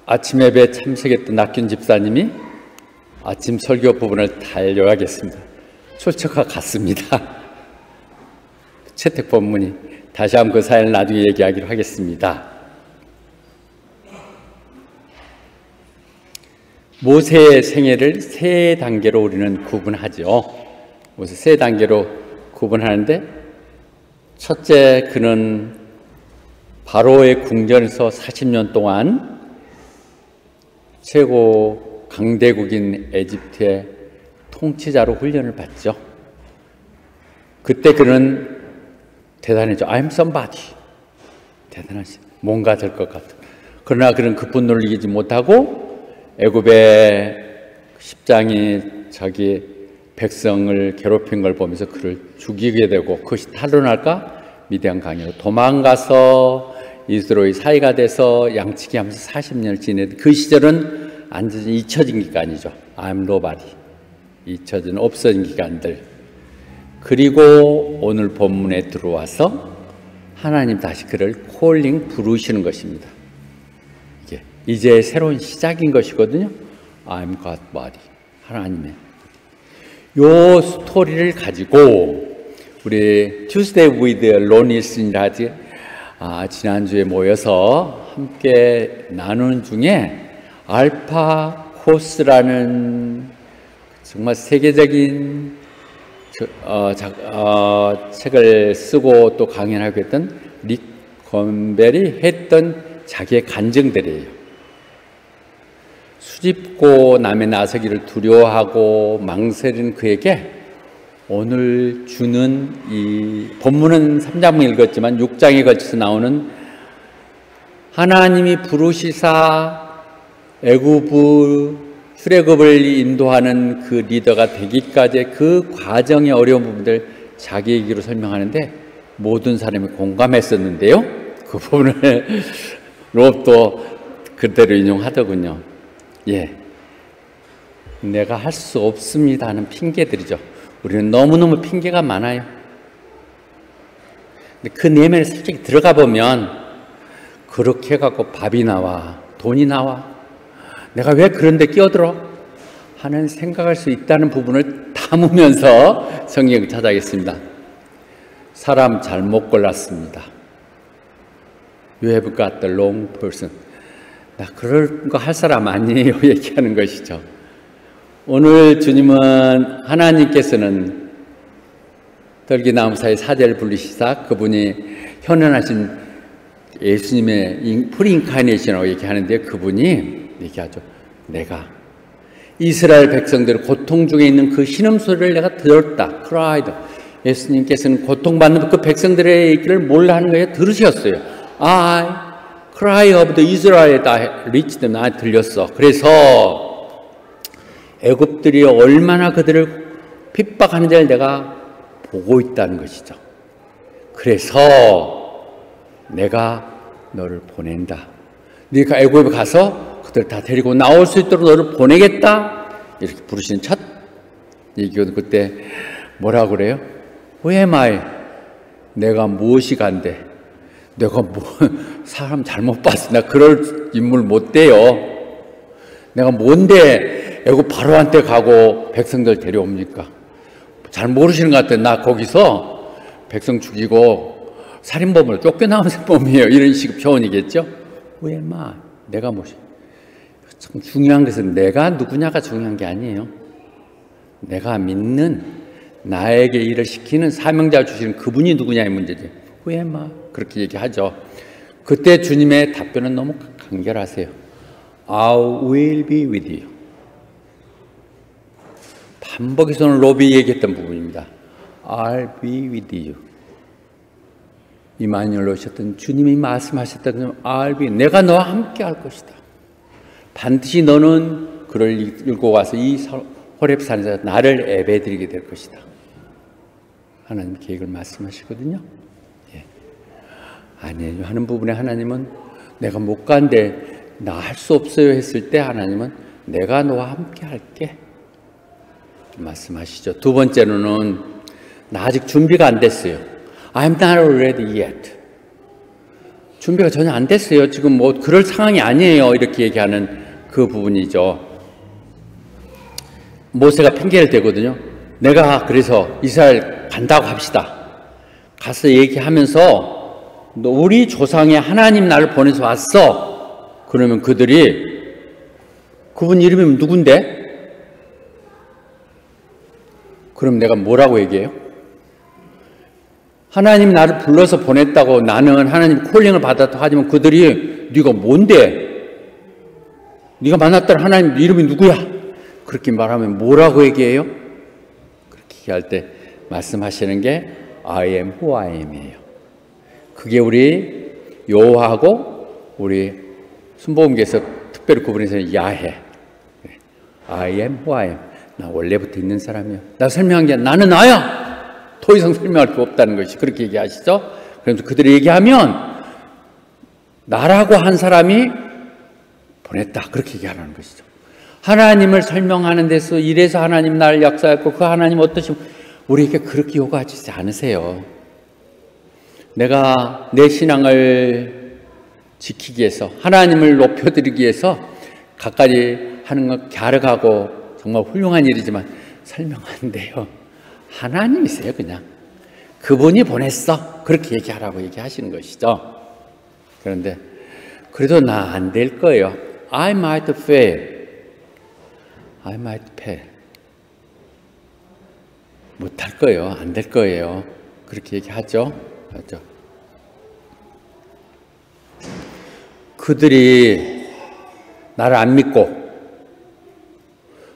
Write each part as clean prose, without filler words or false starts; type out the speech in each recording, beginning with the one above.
아침 예배에 참석했던 낙균 집사님이 아침 설교 부분을 달려가겠습니다. 출처가 같습니다. 채택 본문이 다시 한번 그 사연을 나중에 얘기하기로 하겠습니다. 모세의 생애를 세 단계로 우리는 구분하죠. 모세 세 단계로 구분하는데, 첫째, 그는 바로의 궁전에서 40년 동안 최고 강대국인 에집트의 통치자로 훈련을 받죠. 그때 그는 대단했죠. I'm somebody. 대단하지. 뭔가 될 것 같은. 그러나 그는 그 분노를 이기지 못하고 애굽의 십장이 자기 백성을 괴롭힌 걸 보면서 그를 죽이게 되고, 그것이 탄로날까 미디안 강으로 도망가서 이스라엘의 사이가 돼서 양치기 하면서 40년을 지내던 그 시절은 완전히 잊혀진 기간이죠. I'm nobody. 잊혀진 없어진 기간들. 그리고 오늘 본문에 들어와서 하나님 다시 그를 콜링 부르시는 것입니다. 이제 새로운 시작인 것이거든요. I'm God body. 하나님의. 요 스토리를 가지고 우리 Tuesday with Ronnie이라 하지, 지난주에 모여서 함께 나눈 중에 알파 코스라는 정말 세계적인 책을 쓰고 또 강연하고 했던 릭 건벨이 했던 자기의 간증들이에요. 수줍고 남의 나서기를 두려워하고 망설이는 그에게 오늘 주는 이 본문은 3장만 읽었지만 6장에 걸쳐서 나오는 하나님이 부르시사 애굽 출애굽을 인도하는 그 리더가 되기까지의 그 과정의 어려운 부분들 자기 얘기로 설명하는데 모든 사람이 공감했었는데요. 그 부분을 롭도 그대로 인용하더군요. 내가 할 수 없습니다 하는 핑계들이죠. 우리는 너무너무 핑계가 많아요. 근데 그 내면에 솔직히 들어가 보면 그렇게 해갖고 밥이 나와, 돈이 나와, 내가 왜 그런 데 끼어들어? 하는 생각할 수 있다는 부분을 담으면서 성경을 찾아가겠습니다. 사람 잘못 골랐습니다. You have got the wrong person. 나 그럴 거 할 사람 아니에요 얘기하는 것이죠. 오늘 주님은 하나님께서는 떨기나무사의 사제를 부르시사 그분이 현현하신 예수님의 프리인카네이션이라고 얘기하는데, 그분이 얘기하죠. 내가 이스라엘 백성들의 고통 중에 있는 그 신음소리를 내가 들었다. cried. 예수님께서는 고통받는 그 백성들의 얘기를 몰라 하는 거에 들으셨어요. I cry of the Israel that reached them. 나 들렸어. 그래서 애굽들이 얼마나 그들을 핍박하는지를 내가 보고 있다는 것이죠. 그래서 내가 너를 보낸다. 네가 애굽에 가서 그들 다 데리고 나올 수 있도록 너를 보내겠다. 이렇게 부르시는 첫 얘기거든요. 그때 뭐라고 그래요? Who am I? 내가 무엇이 간대? 내가 사람 잘못 봤어. 나 그럴 인물 못 돼요. 내가 뭔데 애굽 바로한테 가고 백성들 데려옵니까? 잘 모르시는 것 같아요. 나 거기서 백성 죽이고 살인범으로 쫓겨나온 범이에요. 이런 식의 표현이겠죠? Who am I? 내가 무엇이? 참 중요한 것은 내가 누구냐가 중요한 게 아니에요. 내가 믿는, 나에게 일을 시키는 사명자 주시는 그분이 누구냐의 문제지. Who am I? 그렇게 얘기하죠. 그때 주님의 답변은 너무 간결하세요. I will be with you. 반복해서 오늘 로비 얘기했던 부분입니다. I'll be with you. 이마누엘 오셨던 주님이 말씀하셨던 I'll be, 내가 너와 함께 할 것이다. 반드시 너는 그를 읽고 와서 이 호렙산에서 나를 예배드리게 될 것이다. 하나님 계획을 말씀하시거든요. 아니에요 하는 부분에 하나님은 내가 못 간대, 나 할 수 없어요 했을 때 하나님은 내가 너와 함께 할게 말씀하시죠. 두 번째로는 나 아직 준비가 안 됐어요. I'm not ready yet. 준비가 전혀 안 됐어요. 지금 뭐 그럴 상황이 아니에요. 이렇게 얘기하는 그 부분이죠. 모세가 핑계를 대거든요. 내가 그래서 이스라엘 간다고 합시다. 가서 얘기하면서 너 우리 조상의 하나님 나를 보내서 왔어. 그러면 그들이 그분 이름이 누군데? 그럼 내가 뭐라고 얘기해요? 하나님 나를 불러서 보냈다고 나는 하나님 콜링을 받았다고 하지만 그들이 네가 뭔데? 네가 만났던 하나님 이름이 누구야? 그렇게 말하면 뭐라고 얘기해요? 그렇게 얘기할 때 말씀하시는 게 I am who I am이에요. 그게 우리 여호와하고 우리 순복음기에서 특별히 구분해서 야해. I am who I am. 나 원래부터 있는 사람이야. 나 설명한 게 나는 나야. 더 이상 설명할 게 없다는 것이 그렇게 얘기하시죠. 그래서 그들이 얘기하면 나라고 한 사람이 보냈다. 그렇게 얘기하라는 것이죠. 하나님을 설명하는 데서 이래서 하나님 나를 역사했고 그 하나님 어떠시면 우리에게 그렇게 요구하지 않으세요. 내가 내 신앙을 지키기 위해서 하나님을 높여드리기 위해서 갖가지 하는 것 갸륵하고 정말 훌륭한 일이지만 설명 안 돼요. 하나님이세요. 그냥 그분이 보냈어. 그렇게 얘기하라고 얘기하시는 것이죠. 그런데 그래도 나 안 될 거예요. I might fail. I might fail. 못할 거예요. 안 될 거예요. 그렇게 얘기하죠. 맞죠? 그들이 나를 안 믿고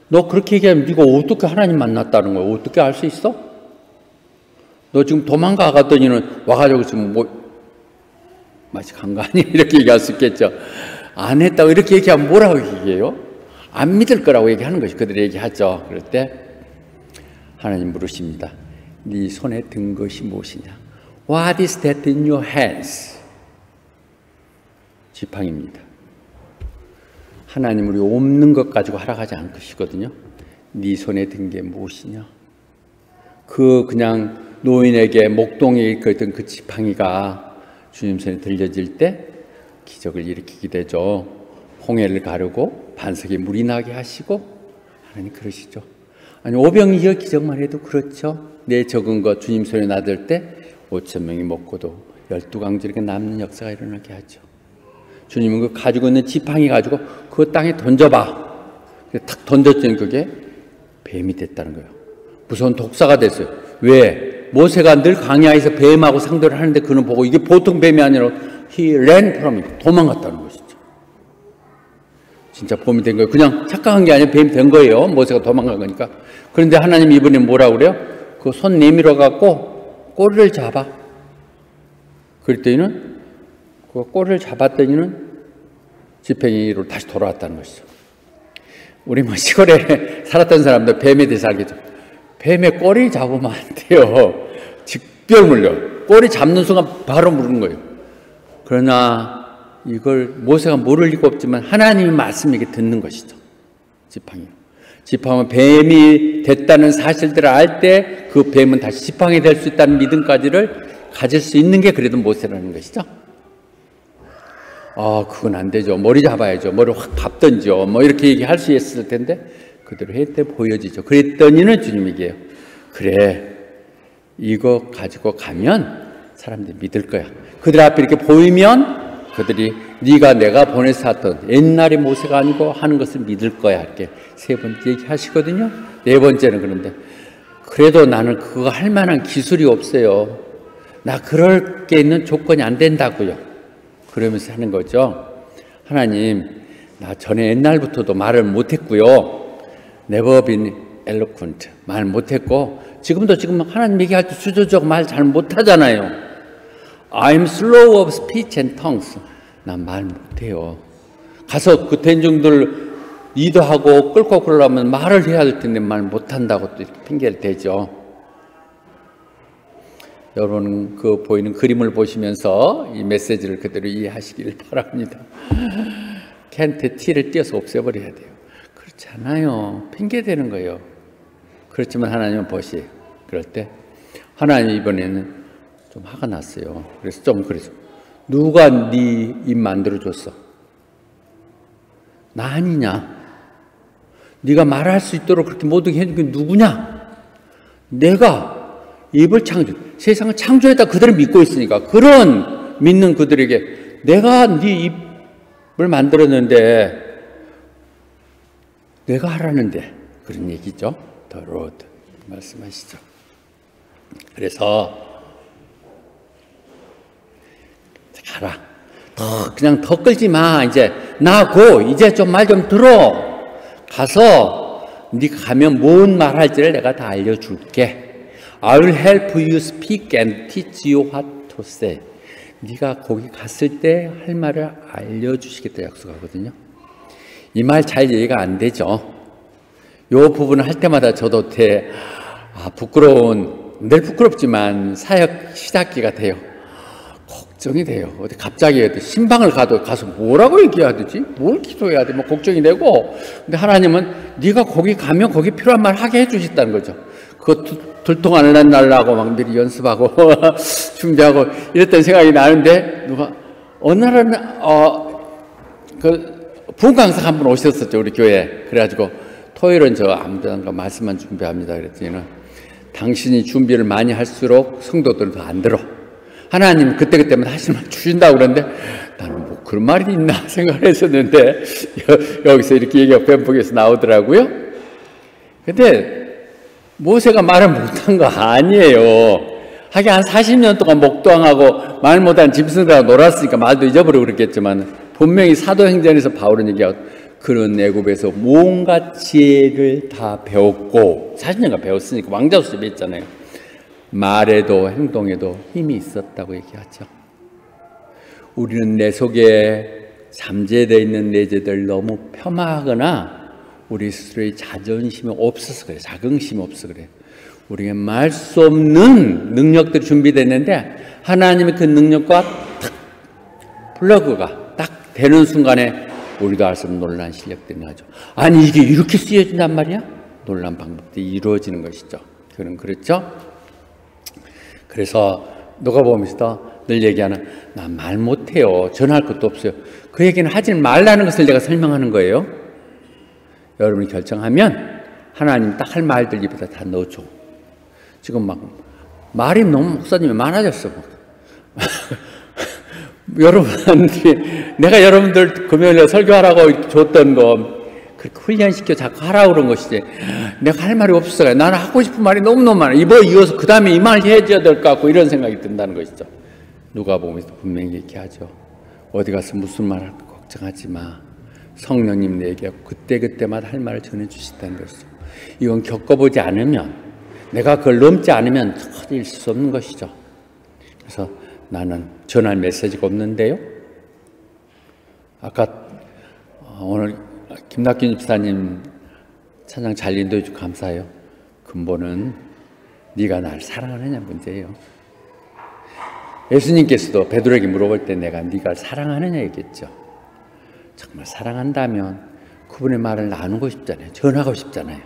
너 그렇게 얘기하면 네가 어떻게 하나님 만났다는 거야? 어떻게 알 수 있어? 너 지금 도망가 갔더니는 와가지고 지금 뭐 마치 간 거 아니야? 이렇게 얘기할 수 있겠죠. 안 했다고 이렇게 얘기하면 뭐라고 얘기해요? 안 믿을 거라고 얘기하는 것이 그들이 얘기하죠. 그럴 때 하나님 물으십니다. 네 손에 든 것이 무엇이냐? What is that in your hands? 지팡이입니다. 하나님 우리 없는 것 가지고 하락하지 않으시거든요. 네 손에 든 게 무엇이냐? 그냥 노인에게 목동에 있던 그 지팡이가 주님 손에 들려질 때 기적을 일으키게 되죠. 홍해를 가르고 반석에 물이 나게 하시고 하나님 그러시죠. 아니 오병이어 기적만 해도 그렇죠. 내 적은 것 주님 손에 놔둘 때 5,000명이 먹고도 12강들에게 남는 역사가 일어나게 하죠. 주님은 그 가지고 있는 지팡이 가지고 그 땅에 던져봐. 탁 던졌더니 그게 뱀이 됐다는 거예요. 무서운 독사가 됐어요. 왜? 모세가 늘 광야에서 뱀하고 상대를 하는데 그는 보고 이게 보통 뱀이 아니라 he ran from it. 도망갔다는 것이죠. 진짜 뱀이 된 거예요. 그냥 착각한 게 아니라 뱀이 된 거예요. 모세가 도망간 거니까. 그런데 하나님 이번에 뭐라고 그래요? 그 손 내밀어 갖고 꼬리를 잡아. 그랬더니는 그 꼬리를 잡았더니는 지팡이로 다시 돌아왔다는 것이죠. 우리 뭐 시골에 살았던 사람들 뱀에 대해서 알겠죠. 뱀의 꼬리 잡으면 안 돼요. 직별 물려. 꼬리 잡는 순간 바로 물는 거예요. 그러나 이걸 모세가 모를 리가 없지만 하나님의 말씀에게 듣는 것이죠. 지팡이. 지팡이는 뱀이 됐다는 사실들을 알 때 그 뱀은 다시 지팡이 될 수 있다는 믿음까지를 가질 수 있는 게 그래도 모세라는 것이죠. 그건 안 되죠. 머리 잡아야죠. 머리를 확 밟던지요. 뭐 이렇게 얘기할 수 있을 텐데 그대로 했을 때 보여지죠. 그랬더니는 주님에게요. 그래, 이거 가지고 가면 사람들이 믿을 거야. 그들 앞에 이렇게 보이면 그들이 네가 내가 보내서 왔던 옛날의 모세가 아니고 하는 것을 믿을 거야. 이렇게 세 번째 얘기하시거든요. 네 번째는 그런데 그래도 나는 그거 할 만한 기술이 없어요. 나 그럴 게 있는 조건이 안 된다고요. 그러면서 하는 거죠. 하나님, 나 전에 옛날부터도 말을 못했고요. Never been eloquent. 말 못했고 지금 하나님 얘기할 때 수조적 말 잘 못하잖아요. I'm slow of speech and tongues. 난 말 못해요. 가서 그 대중들 리더하고 끌고 그러려면 말을 해야 될 텐데 말 못한다고 또 이렇게 핑계를 대죠. 여러분 그 보이는 그림을 보시면서 이 메시지를 그대로 이해하시기를 바랍니다. 캔트 T를 띄어서 없애버려야 돼요. 그렇지 않아요. 핑계대는 거예요. 그렇지만 하나님은 보시. 그럴 때 하나님 이번에는 좀 화가 났어요. 그래서 누가 네 입 만들어줬어? 나 아니냐? 네가 말할 수 있도록 그렇게 모든 게 해준 게 누구냐? 내가 입을 세상을 창조했다 그들을 믿고 있으니까 그런 믿는 그들에게 내가 네 입을 만들었는데 내가 하라는데 그런 얘기죠. The Lord 말씀하시죠. 그래서 가라. 그냥 더 끌지 마. 이제 나고 이제 좀 말 좀 들어. 가서 네가 가면 뭔 말할지를 내가 다 알려줄게. I'll help you speak and teach you what to say. 네가 거기 갔을 때 할 말을 알려주시겠다 약속하거든요. 이 말 잘 이해가 안 되죠. 요 부분을 할 때마다 저도 늘 부끄럽지만 사역 시작기가 돼요. 걱정이 돼요. 어디 갑자기 신방을 가서 뭐라고 얘기해야 되지? 뭘 기도해야 돼? 뭐 걱정이 되고. 근데 하나님은 네가 거기 가면 거기 필요한 말 하게 해주셨다는 거죠. 그거 들통 안 날라고 막 미리 연습하고 준비하고 이랬던 생각이 나는데 누가 어느 날은 부흥 강사 한 분 오셨었죠, 우리 교회. 그래가지고 토요일은 저 아무데나 말씀만 준비합니다. 그랬더니는 당신이 준비를 많이 할수록 성도들은 더 안 들어. 하나님 그때그때마다 하시는 말 주신다고 그러는데 나는 뭐 그런 말이 있나 생각을 했었는데 여기서 이렇게 얘기가 뱀폭에서 나오더라고요. 근데 모세가 말을 못한 거 아니에요. 하긴 한 40년 동안 목도항하고 말 못한 짐승들하고 놀았으니까 말도 잊어버리고 그랬겠지만 분명히 사도행전에서 바울은 얘기하고 그런 애굽에서 온갖 지혜를 다 배웠고 40년간 배웠으니까 왕자 수습에 있잖아요. 말에도 행동에도 힘이 있었다고 얘기하죠. 우리는 내 속에 잠재되어 있는 내재들 너무 폄하하거나 우리 스스로의 자존심이 없어서 그래. 자긍심이 없어서 그래. 우리가 말 수 없는 능력들이 준비됐는데 하나님의 그 능력과 딱 플러그가 딱 되는 순간에 우리도 알 수 없는 놀라운 실력들이 나죠. 아니 이게 이렇게 쓰여진단 말이야? 놀라운 방법들이 이루어지는 것이죠. 그건 그렇죠? 그래서 누가복음에서도 늘 얘기하는 나 말 못해요. 전할 것도 없어요. 그 얘기는 하지 말라는 것을 내가 설명하는 거예요. 여러분이 결정하면 하나님 딱 할 말들 입에다 다 넣어줘. 지금 막 말이 너무 목사님이 많아졌어. 여러분들이 내가 여러분들 금요일에 설교하라고 줬던 거 그렇게 훈련시켜 자꾸 하라고 그런 것이지 내가 할 말이 없어요. 나는 하고 싶은 말이 너무너무 많아. 이어서 그 다음에 이 말 해줘야 될 것 같고 이런 생각이 든다는 것이죠. 누가복음에서 분명히 얘기하죠. 어디 가서 무슨 말 할까 걱정하지 마. 성령님 내게 그때그때마다 할 말을 전해주신다는 것이죠. 이건 겪어보지 않으면 내가 그걸 넘지 않으면 절대 있을 수 없는 것이죠. 그래서 나는 전할 메시지가 없는데요. 아까 오늘 김낙균 집사님 찬양 잘 인도해 주고 감사해요. 근본은 네가 날 사랑하느냐 문제예요. 예수님께서도 베드로에게 물어볼 때 내가 네가 사랑하느냐 얘기했죠. 정말 사랑한다면 그분의 말을 나누고 싶잖아요. 전하고 싶잖아요.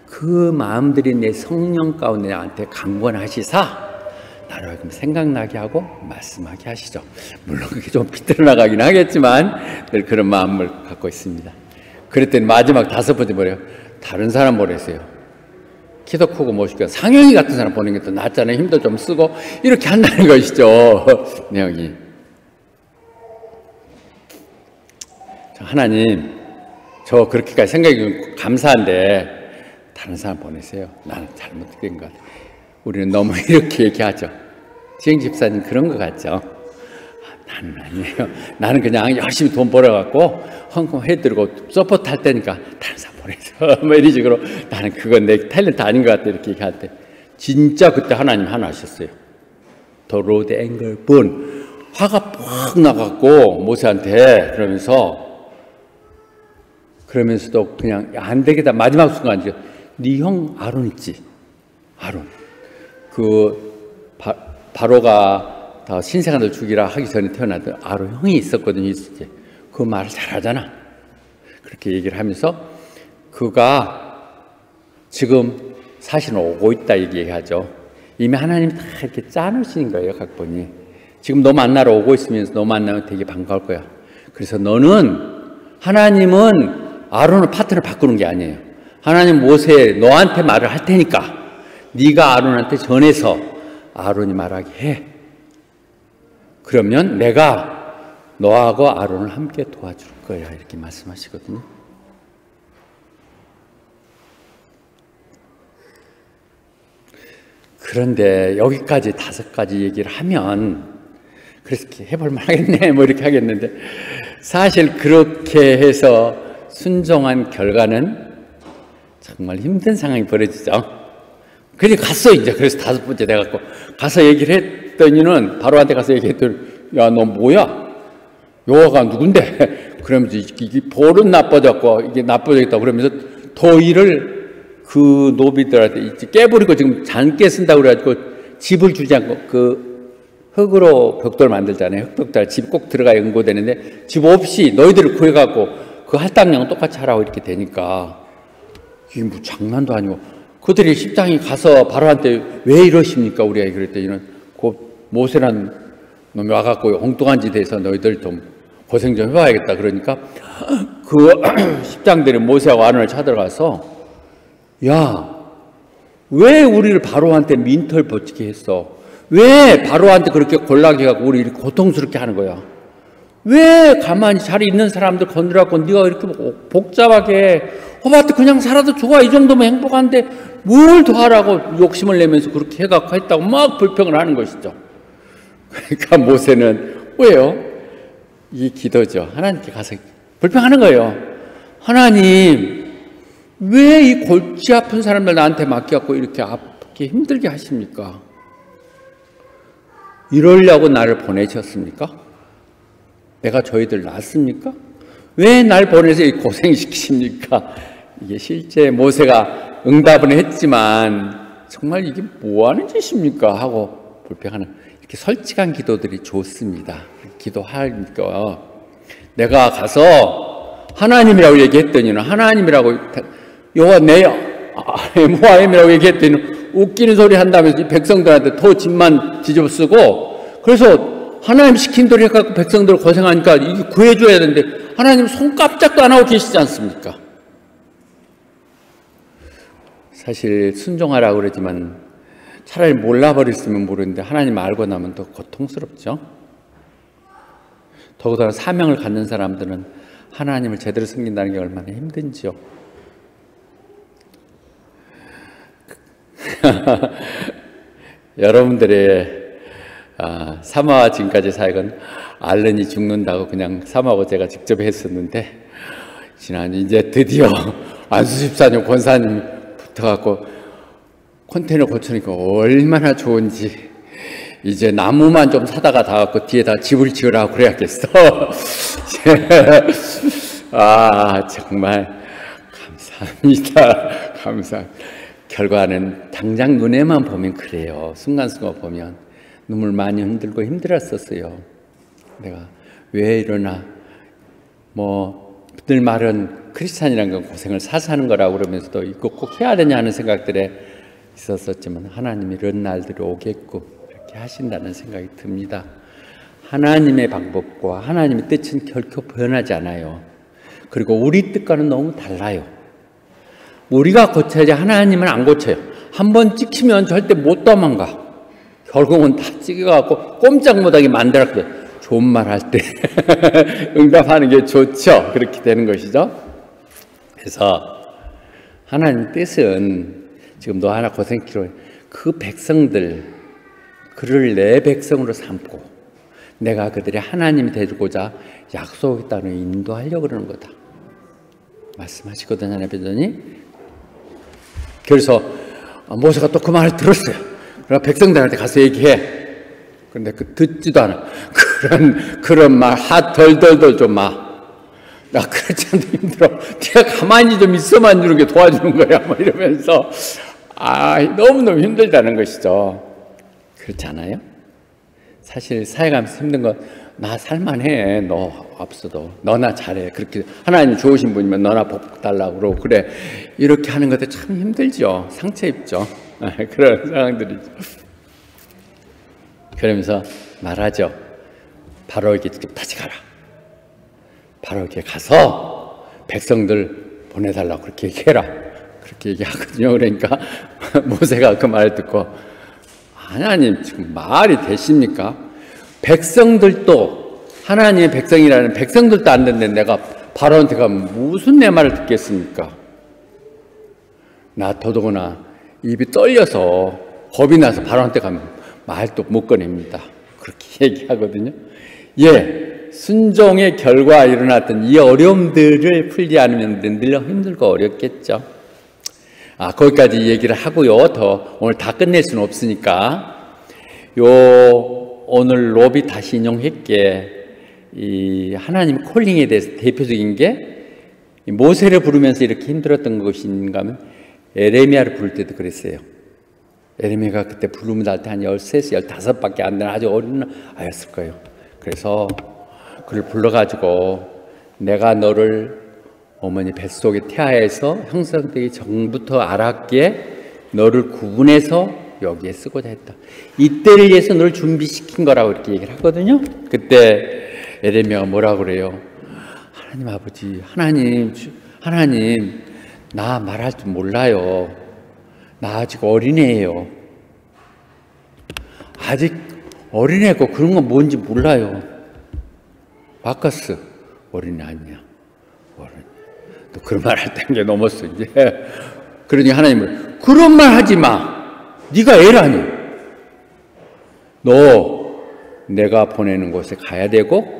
그 마음들이 내 성령 가운데 나한테 강권하시사 나로 하여금 생각나게 하고 말씀하게 하시죠. 물론 그게 좀 비틀어나가긴 하겠지만 늘 그런 마음을 갖고 있습니다. 그랬더니 마지막 5번째 뭐래요? 다른 사람 보내세요. 키도 크고 멋있고 상영이 같은 사람 보는 게 더 낫잖아요. 힘도 좀 쓰고 이렇게 한다는 것이죠. 내용이. 하나님 저 그렇게까지 생각이 감사한데 다른 사람 보내세요. 나는 잘못된 것 같아요. 우리는 너무 이렇게 얘기하죠. 지행 집사님 그런 것 같죠? 나는 아니에요. 나는 그냥 열심히 돈 벌어갖고 헌금 해드리고 서포트 할 때니까 다른 사람 보내서 뭐 이런 식으로 나는 그건 내 탤런트 아닌 것 같아 이렇게 얘기할 때 진짜 그때 하나님 하나 하셨어요. 더 로드 앵글 본 화가 팍 나갖고 모세한테 그러면서도 그냥 안 되겠다 마지막 순간이죠. 네 형 아론 있지? 아론 바로가 다 신생아들 죽이라 하기 전에 태어났던 아론 형이 있었거든요. 이제 그 말을 잘하잖아. 그렇게 얘기를 하면서 그가 지금 사실은 오고 있다 얘기하죠. 이미 하나님 다 이렇게 짜놓으신 거예요. 각본이 지금 너 만나러 오고 있으면서 너 만나면 되게 반가울 거야. 그래서 하나님은 아론의 파트를 바꾸는 게 아니에요. 하나님 모세에 너한테 말을 할 테니까 네가 아론한테 전해서 아론이 말하게 해. 그러면 내가 너하고 아론을 함께 도와줄 거야. 이렇게 말씀하시거든요. 그런데 여기까지 5가지 얘기를 하면 그래서 해볼만 하겠네 뭐 이렇게 하겠는데, 사실 그렇게 해서 순종한 결과는 정말 힘든 상황이 벌어지죠. 그래서 갔어 이제. 그래서 5번째 돼갖고 가서 얘기를 했더니는 바로한테 가서 얘기했더니 야 너 뭐야? 여호와가 누군데? 그러면서 이게 볼은 나빠졌고 이게 나빠졌다 그러면서 더위를 그 노비들한테 깨버리고 지금 잔깨 쓴다고 그래가지고 집을 주지 않고 그 흙으로 벽돌 만들잖아요. 흙벽돌 집 꼭 들어가야 응고되는데 집 없이 너희들을 구해갖고 그 할당량 똑같이 하라고 이렇게 되니까 이게 뭐 장난도 아니고 그들이 십장이 가서 바로한테 왜 이러십니까 우리가 그랬더니는 그 모세라는 놈이 와갖고 엉뚱한 짓에서 너희들 좀 고생 좀 해봐야겠다 그러니까 그 십장들이 모세하고 아론을 찾아가서 야, 왜 우리를 바로한테 민털 버티게 했어? 왜 바로한테 그렇게 곤란하게 하고 우리 이렇게 고통스럽게 하는 거야? 왜 가만히 자리 있는 사람들 건드려갖고 네가 이렇게 복잡하게 허바트 그냥 살아도 좋아 이 정도면 행복한데 뭘 더 하라고 욕심을 내면서 그렇게 해갖고 했다고 막 불평을 하는 것이죠. 그러니까 모세는 왜요? 이 기도죠. 하나님께 가서 불평하는 거예요. 하나님 왜 이 골치 아픈 사람들 나한테 맡겨갖고 이렇게 아프게 힘들게 하십니까? 이러려고 나를 보내셨습니까? 내가 저희들 낳았습니까? 왜 날 보내서 고생시키십니까? 이게 실제 모세가 응답은 했지만 정말 이게 뭐하는 짓입니까? 하고 불평하는 이렇게 솔직한 기도들이 좋습니다. 기도하니까 내가 가서 하나님이라고 얘기했더니는 하나님이라고 여호와 내 모아임이라고 얘기했더니 웃기는 소리 한다면서 백성들한테 더 집만 뒤집어 쓰고 그래서 하나님 시킨 대로 해갖고 백성들 고생하니까 이게 구해줘야 되는데 하나님 손 깜짝도 안 하고 계시지 않습니까? 사실 순종하라고 그러지만 차라리 몰라버렸으면 모르는데 하나님 알고 나면 더 고통스럽죠. 더구나 사명을 갖는 사람들은 하나님을 제대로 섬긴다는 게 얼마나 힘든지요. 여러분들의 사마와 지금까지 사역은 알른이 죽는다고 그냥 사마하고 제가 직접 했었는데 지난 이제 드디어 안수집사님 권사님 붙어갖고 컨테이너 고치니까 얼마나 좋은지 이제 나무만 좀 사다가 다 갖고 뒤에다 집을 지으라고 그래야겠어. 정말 감사합니다. 결과는 당장 눈에만 보면 그래요. 순간순간 보면 눈물 많이 흔들고 힘들었었어요. 내가 왜 이러나 늘 말은 크리스찬이라는 건 고생을 사서 하는 거라고 그러면서도 이거 꼭 해야 되냐 하는 생각들에 있었었지만 하나님이 이런 날들이 오겠고 이렇게 하신다는 생각이 듭니다. 하나님의 방법과 하나님의 뜻은 결코 변하지 않아요. 그리고 우리 뜻과는 너무 달라요. 우리가 고쳐야지 하나님은 안 고쳐요. 한번 찍히면 절대 못 도망가. 결국은 다 찍어갖고 꼼짝 못하게 만들었거든요. 좋은 말 할 때 응답하는 게 좋죠. 그렇게 되는 것이죠. 그래서 하나님 뜻은 지금 너 하나 고생키로 그 백성들 그를 내 백성으로 삼고 내가 그들의 하나님이 되고자 약속의 땅을 인도하려고 그러는 거다 말씀하시거든요. 하나님이. 그래서 모세가 또 그 말을 들었어요. 그러나 백성들한테 가서 얘기해. 그런데 듣지도 않아. 그런 말 덜덜덜 좀 마. 나 그렇지 않아도 힘들어. 네가 가만히 좀 있어만 주는 게 도와주는 거야. 뭐 이러면서 너무너무 힘들다는 것이죠. 그렇지 않아요? 사실 사역하면서 힘든 건 나 살만해. 너 없어도 너나 잘해. 그렇게 하나님 좋으신 분이면 너나 복 달라고 그러고 그래. 이렇게 하는 것도 참 힘들죠. 상처 입죠. 그런 상황들이죠. 그러면서 말하죠. 바로에게 직접 다시 가라. 바로에게 가서 백성들 보내달라고 그렇게 얘기해라. 그렇게 얘기하거든요. 그러니까 모세가 그 말을 듣고 하나님 지금 말이 되십니까? 백성들도 하나님의 백성이라는 백성들도 안 듣는데 내가 바로한테 가면 무슨 내 말을 듣겠습니까? 나 더더구나 입이 떨려서 겁이 나서 바로한테 가면 말도 못 꺼냅니다. 그렇게 얘기하거든요. 예, 순종의 결과 일어났던 이 어려움들을 풀지 않으면 늘 힘들고 어렵겠죠. 거기까지 얘기를 하고요. 더 오늘 다 끝낼 수는 없으니까 오늘 롭이 다시 인용했기에 이 하나님 콜링에 대해서 대표적인 게 모세를 부르면서 이렇게 힘들었던 것인가 하면 에레미야를 부를 때도 그랬어요. 에레미야가 그때 부르면 할 때 한 13, 15밖에 안 되는 아주 어린 아이였을 거예요. 그래서 그를 불러가지고 내가 너를 어머니 뱃속에 태아에서 형성되기 전부터 알았기에 너를 구분해서 여기에 쓰고자 했다. 이때를 위해서 너를 준비시킨 거라고 이렇게 얘기를 하거든요. 그때 에레미야가 뭐라고 그래요? 하나님 아버지, 하나님 나 말할 줄 몰라요. 나 아직 어린애예요. 아직 어린애고 그런 건 뭔지 몰라요. 바카스 어린애 아니야. 또 그런 말 할 때는 게 넘었어 이제. 그러니 하나님은 그런 말 하지 마. 네가 애라니. 너 내가 보내는 곳에 가야 되고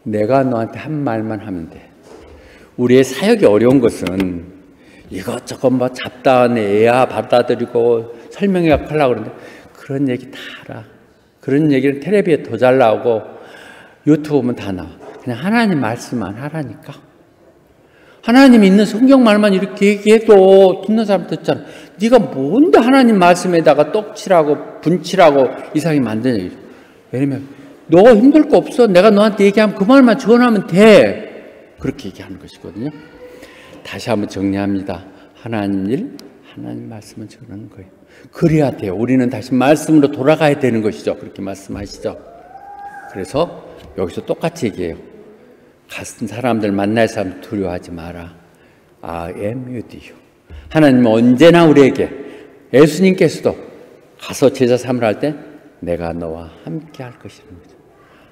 내가 너한테 한 말만 하면 돼. 우리의 사역이 어려운 것은 이것저것 뭐 잡다한 애야 받아들이고 설명해 하려고 그러는데 그런 얘기 다 알아. 그런 얘기는 텔레비에 더 잘 나오고 유튜브 보면 다 나와. 그냥 하나님 말씀만 하라니까. 하나님이 있는 성경 말만 이렇게 얘기해도 듣는 사람 듣잖아. 네가 뭔데 하나님 말씀에다가 떡칠하고 분칠하고 이상하게 만드냐. 왜냐면 너 힘들 거 없어. 내가 너한테 얘기하면 그 말만 전하면 돼. 그렇게 얘기하는 것이거든요. 다시 한번 정리합니다. 하나님 일, 하나님 말씀을 전하는 거예요. 그래야 돼요. 우리는 다시 말씀으로 돌아가야 되는 것이죠. 그렇게 말씀하시죠. 그래서 여기서 똑같이 얘기해요. 같은 사람들 만날 사람 두려워하지 마라. I am with you. 하나님은 언제나 우리에게 예수님께서도 가서 제자 삼으라 할 때 내가 너와 함께 할 것이라는 거죠.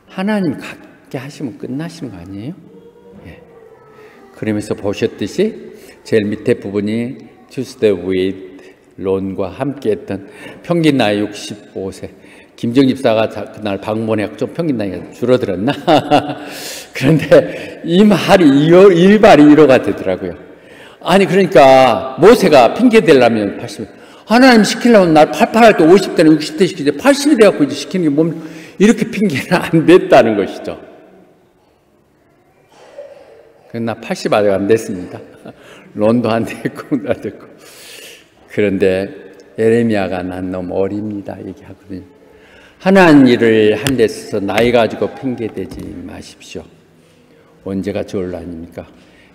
하나님 같게 하시면 끝나시는 거 아니에요? 예. 그러면서 보셨듯이 제일 밑에 부분이 Tuesday with 론과 함께 했던 평균 나이 65세 김정 집사가 그날 방문해 좀 평균 나이가 줄어들었나? 그런데 이 말이 일발이 1호가 되더라고요. 아니 그러니까 모세가 핑계 대려면 80 하나님 시키려면 날 88할 때 50대는 60대 시키지 80이 돼갖고 이제 시키는 게 뭡니까? 이렇게 핑계는 안 됐다는 것이죠. 나 80 아직 안 됐습니다. 론도 안 됐고 나 됐고. 그런데 에레미야가 난 너무 어립니다 얘기하거든요. 하나님 일을 한 데 있어서 나이 가지고 핑계대지 마십시오. 언제가 좋을 아닙니까?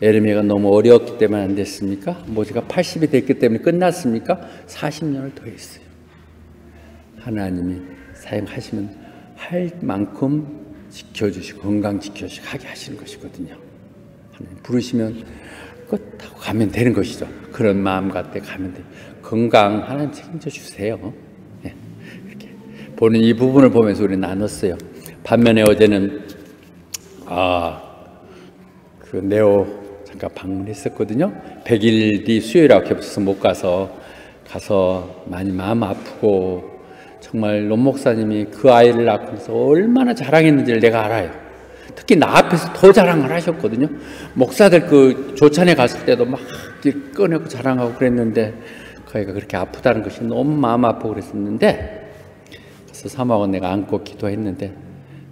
에레미야가 너무 어려웠기 때문에 안 됐습니까? 모세가 80이 됐기 때문에 끝났습니까? 40년을 더 했어요. 하나님이 사용하시면 할 만큼 지켜주시고 건강 지켜주시고 하게 하시는 것이거든요. 하나님 부르시면 끝하고 가면 되는 것이죠. 그런 마음 갖고 가면 돼요. 건강 하나님 책임져주세요. 네. 이렇게 보는 이 부분을 보면서 우리 나눴어요. 반면에 어제는 그 네오 잠깐 방문했었거든요. 100일 뒤 수요일하고 겹쳐서 못 가서 많이 마음 아프고 정말 론 목사님이 그 아이를 낳고서 얼마나 자랑했는지를 내가 알아요. 특히 나 앞에서 더 자랑을 하셨거든요. 목사들 그 조찬에 갔을 때도 막 꺼내고 자랑하고 그랬는데 그 아이가 그렇게 아프다는 것이 너무 마음 아프고 그랬었는데 그래서 사모하고 내가 안고 기도했는데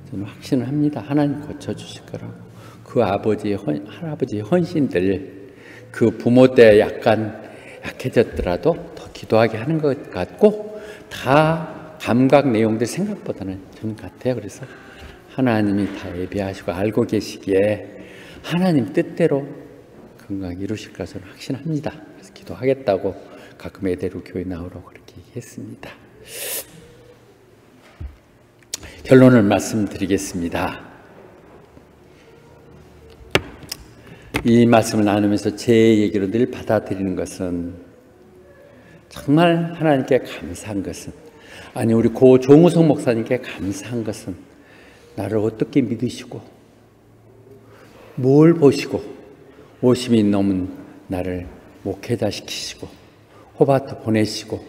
저는 확신을 합니다. 하나님 고쳐주실 거라고. 그 할아버지의 헌신들 그 부모 때 약간 약해졌더라도 더 기도하게 하는 것 같고 다 감각 내용들 생각보다는 좀 같아요. 그래서 하나님이 다 예비하시고 알고 계시기에 하나님 뜻대로 건강 이루실 것을 확신합니다. 그래서 기도하겠다고 가끔 애대로 교회 나오라고 그렇게 얘기했습니다. 결론을 말씀드리겠습니다. 이 말씀을 나누면서 제 얘기로 늘 받아들이는 것은 정말 하나님께 감사한 것은, 아니 우리 고 조무성 목사님께 감사한 것은 나를 어떻게 믿으시고 뭘 보시고 50이 넘은 나를 목회자 시키시고 호바트 보내시고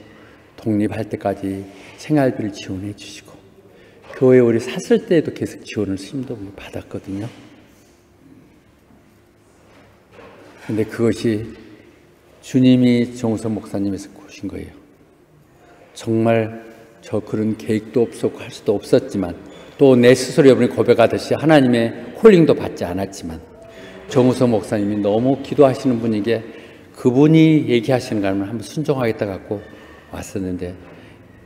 독립할 때까지 생활비를 지원해 주시고 교회 우리 샀을 때에도 계속 지원을 심도 받았거든요. 근데 그것이 주님이 정우성 목사님에서 꾸신 거예요. 정말 저 그런 계획도 없었고 할 수도 없었지만, 또 내 스스로 여러분이 고백하듯이 하나님의 콜링도 받지 않았지만, 정우성 목사님이 너무 기도하시는 분에게 그분이 얘기하시는 거 한번 순종하겠다 갖고 왔었는데,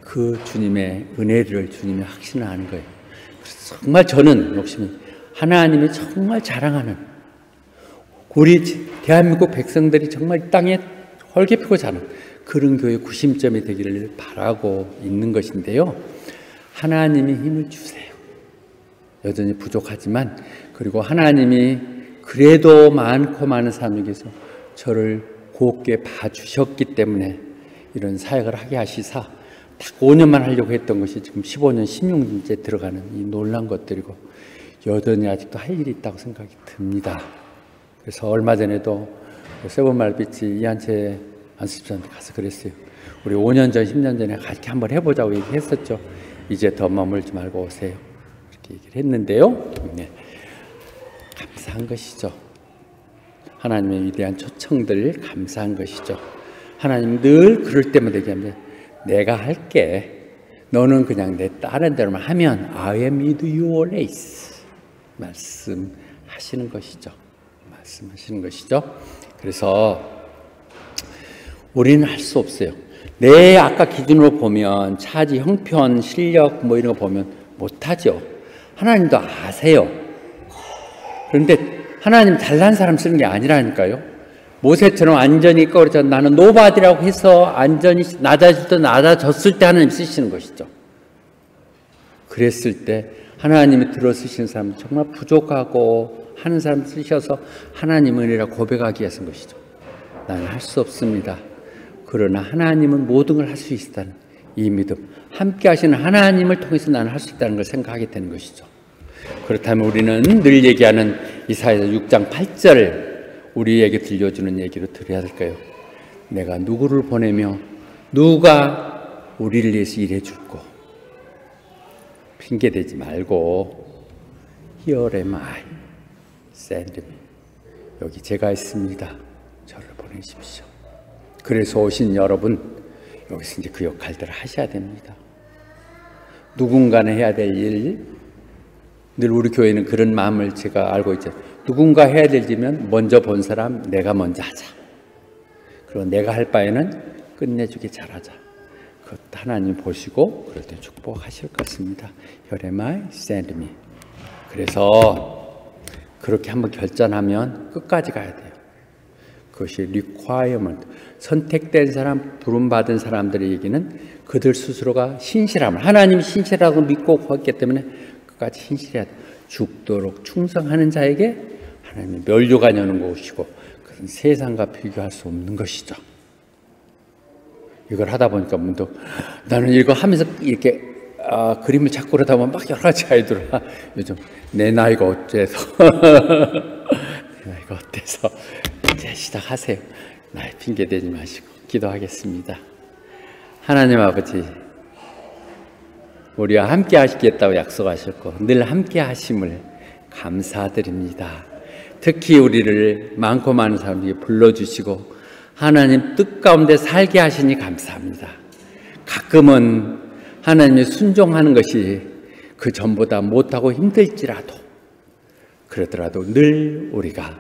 그 주님의 은혜를 주님이 확신을 하는 거예요. 그래서 정말 저는 욕심이, 하나님이 정말 자랑하는, 우리 대한민국 백성들이 정말 이 땅에 헐게 피고 자는 그런 교회 구심점이 되기를 바라고 있는 것인데요. 하나님이 힘을 주세요. 여전히 부족하지만, 그리고 하나님이 그래도 많고 많은 사람 중에서 저를 곱게 봐주셨기 때문에 이런 사역을 하게 하시사, 딱 5년만 하려고 했던 것이 지금 15년, 16년째 들어가는 이 놀란 것들이고, 여전히 아직도 할 일이 있다고 생각이 듭니다. 그래서 얼마 전에도 세븐말빛이 이한채 안수집사한테 가서 그랬어요. 우리 5년 전, 10년 전에 같이 한번 해보자고 얘기했었죠. 이제 더 머물지 말고 오세요. 이렇게 얘기를 했는데요. 네. 감사한 것이죠. 하나님의 위대한 초청들 감사한 것이죠. 하나님 늘 그럴 때마다 얘기하면, 내가 할게. 너는 그냥 내 다른 대로만 하면 I am with you always. 말씀하시는 것이죠. 말씀하시는 것이죠. 그래서 우리는 할 수 없어요. 내 아까 기준으로 보면 차지, 형편, 실력 뭐 이런 거 보면 못하죠. 하나님도 아세요. 그런데 하나님 잘난 사람 쓰는 게 아니라니까요. 모세처럼 완전히 꺼려져 나는 노바디라고 해서 완전히 낮아졌을 때 하나님 쓰시는 것이죠. 그랬을 때 하나님이 들어 쓰시는 사람은 정말 부족하고 하는 사람 쓰셔서 하나님 은혜라 고백하기 위해서 것이죠. 나는 할 수 없습니다. 그러나 하나님은 모든 걸 할 수 있다는 이 믿음, 함께 하시는 하나님을 통해서 나는 할 수 있다는 걸 생각하게 되는 것이죠. 그렇다면 우리는 늘 얘기하는 이사야 6장 8절 우리에게 들려주는 얘기로 들어야 될까요? 내가 누구를 보내며 누가 우리를 위해서 일해 줄고, 핑계대지 말고 Here am I, send me. 여기 제가 있습니다. 저를 보내십시오. 그래서 오신 여러분, 여기서 이제 그 역할들을 하셔야 됩니다. 누군가는 해야 될 일, 늘 우리 교회는 그런 마음을 제가 알고 있죠. 누군가 해야 될 일이면 먼저 본 사람 내가 먼저 하자. 그리고 내가 할 바에는 끝내주게 잘하자. 그것도 하나님 보시고 그럴 때 축복하실 것입니다. Here am I, send me. 그래서 그렇게 한번 결단하면 끝까지 가야 돼요. 그것이 requirement. 선택된 사람, 부름받은 사람들의 얘기는 그들 스스로가 신실함을, 하나님이 신실하다고 믿고 구했기 때문에 끝까지 신실해야 돼요. 죽도록 충성하는 자에게 하나님이 면류관 여는 것이고, 그것은 세상과 비교할 수 없는 것이죠. 이걸 하다 보니까 문득 나는 이거 하면서 이렇게 그림을 찾고 그러다 보면 막 여러 가지 아이들을 요즘 내 나이가 어째서 내 나이가 어때서 이제 시작하세요. 나이 핑계 대지 마시고 기도하겠습니다. 하나님 아버지, 우리와 함께 하시겠다고 약속하셨고 늘 함께 하심을 감사드립니다. 특히 우리를 많고 많은 사람에게 불러주시고 하나님 뜻 가운데 살게 하시니 감사합니다. 가끔은 하나님의 순종하는 것이 그 전보다 못하고 힘들지라도, 그러더라도 늘 우리가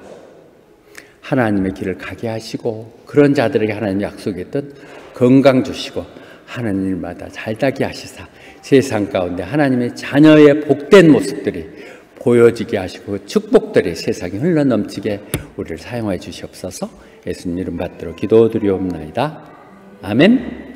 하나님의 길을 가게 하시고, 그런 자들에게 하나님 약속했던 건강 주시고 하나님 일마다 잘되게 하시사 세상 가운데 하나님의 자녀의 복된 모습들이 보여지게 하시고 축복들이 세상에 흘러넘치게 우리를 사용하여 주시옵소서. 예수님 이름 받들어 기도드리옵나이다. 아멘.